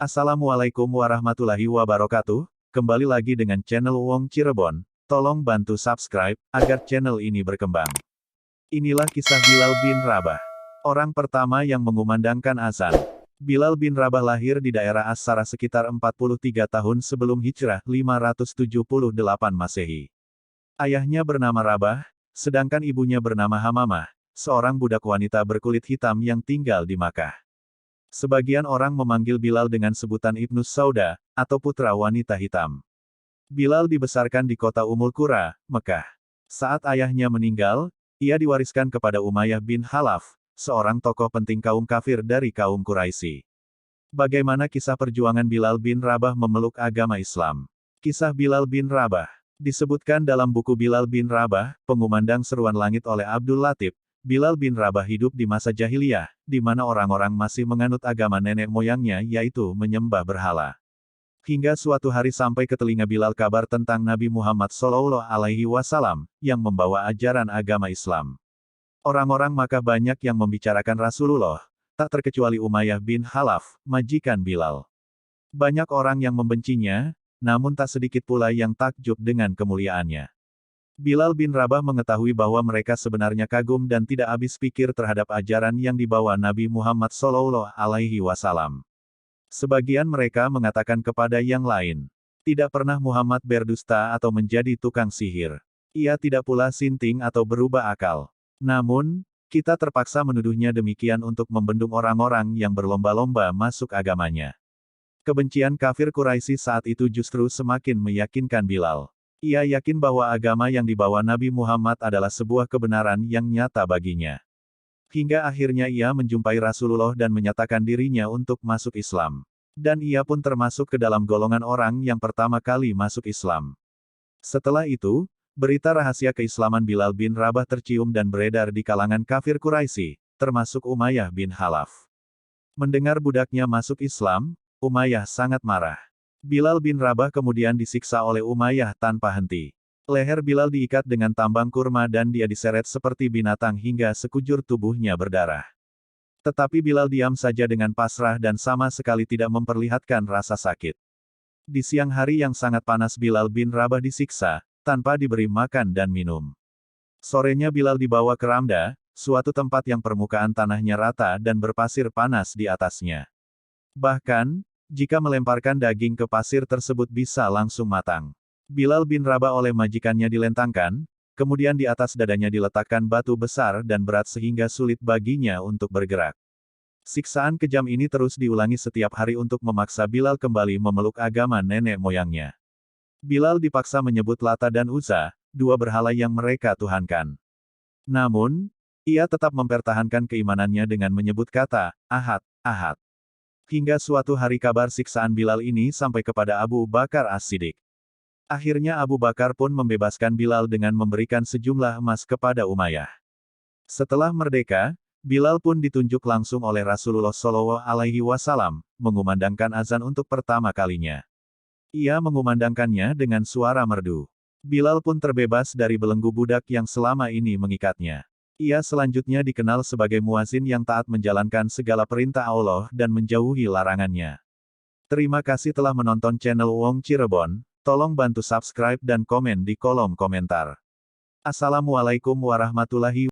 Assalamualaikum warahmatullahi wabarakatuh, kembali lagi dengan channel Wong Cirebon, tolong bantu subscribe, agar channel ini berkembang. Inilah kisah Bilal bin Rabah. Orang pertama yang mengumandangkan azan. Bilal bin Rabah lahir di daerah As-Sara sekitar 43 tahun sebelum Hijrah 578 Masehi. Ayahnya bernama Rabah, sedangkan ibunya bernama Hamamah, seorang budak wanita berkulit hitam yang tinggal di Makkah. Sebagian orang memanggil Bilal dengan sebutan Ibnus Sauda, atau putra wanita hitam. Bilal dibesarkan di kota Ummul Qura, Mekah. Saat ayahnya meninggal, ia diwariskan kepada Umayyah bin Khalaf, seorang tokoh penting kaum kafir dari kaum Quraisy. Bagaimana kisah perjuangan Bilal bin Rabah memeluk agama Islam? Kisah Bilal bin Rabah disebutkan dalam buku Bilal bin Rabah, Pengumandang Seruan Langit oleh Abdul Latif. Bilal bin Rabah hidup di masa jahiliyah, di mana orang-orang masih menganut agama nenek moyangnya yaitu menyembah berhala. Hingga suatu hari sampai ke telinga Bilal kabar tentang Nabi Muhammad SAW, yang membawa ajaran agama Islam. Orang-orang Makkah banyak yang membicarakan Rasulullah, tak terkecuali Umayyah bin Khalaf, majikan Bilal. Banyak orang yang membencinya, namun tak sedikit pula yang takjub dengan kemuliaannya. Bilal bin Rabah mengetahui bahwa mereka sebenarnya kagum dan tidak habis pikir terhadap ajaran yang dibawa Nabi Muhammad SAW. Sebagian mereka mengatakan kepada yang lain, tidak pernah Muhammad berdusta atau menjadi tukang sihir. Ia tidak pula sinting atau berubah akal. Namun, kita terpaksa menuduhnya demikian untuk membendung orang-orang yang berlomba-lomba masuk agamanya. Kebencian kafir Quraisy saat itu justru semakin meyakinkan Bilal. Ia yakin bahwa agama yang dibawa Nabi Muhammad adalah sebuah kebenaran yang nyata baginya. Hingga akhirnya ia menjumpai Rasulullah dan menyatakan dirinya untuk masuk Islam. Dan ia pun termasuk ke dalam golongan orang yang pertama kali masuk Islam. Setelah itu, berita rahasia keislaman Bilal bin Rabah tercium dan beredar di kalangan kafir Quraisy, termasuk Umayyah bin Khalaf. Mendengar budaknya masuk Islam, Umayyah sangat marah. Bilal bin Rabah kemudian disiksa oleh Umayyah tanpa henti. Leher Bilal diikat dengan tambang kurma dan dia diseret seperti binatang hingga sekujur tubuhnya berdarah. Tetapi Bilal diam saja dengan pasrah dan sama sekali tidak memperlihatkan rasa sakit. Di siang hari yang sangat panas Bilal bin Rabah disiksa, tanpa diberi makan dan minum. Sorenya Bilal dibawa ke Ramda, suatu tempat yang permukaan tanahnya rata dan berpasir panas di atasnya. Bahkan, jika melemparkan daging ke pasir tersebut bisa langsung matang. Bilal bin Rabah oleh majikannya dilentangkan, kemudian di atas dadanya diletakkan batu besar dan berat sehingga sulit baginya untuk bergerak. Siksaan kejam ini terus diulangi setiap hari untuk memaksa Bilal kembali memeluk agama nenek moyangnya. Bilal dipaksa menyebut Lata dan Uzza, dua berhala yang mereka tuhankan. Namun, ia tetap mempertahankan keimanannya dengan menyebut kata, Ahad, Ahad. Hingga suatu hari kabar siksaan Bilal ini sampai kepada Abu Bakar As-Siddiq. Akhirnya Abu Bakar pun membebaskan Bilal dengan memberikan sejumlah emas kepada Umayyah. Setelah merdeka, Bilal pun ditunjuk langsung oleh Rasulullah SAW, mengumandangkan azan untuk pertama kalinya. Ia mengumandangkannya dengan suara merdu. Bilal pun terbebas dari belenggu budak yang selama ini mengikatnya. Ia selanjutnya dikenal sebagai muazin yang taat menjalankan segala perintah Allah dan menjauhi larangannya. Terima kasih telah menonton channel Wong Cirebon, tolong bantu subscribe dan komen di kolom komentar. Assalamualaikum warahmatullahi wabarakatuh.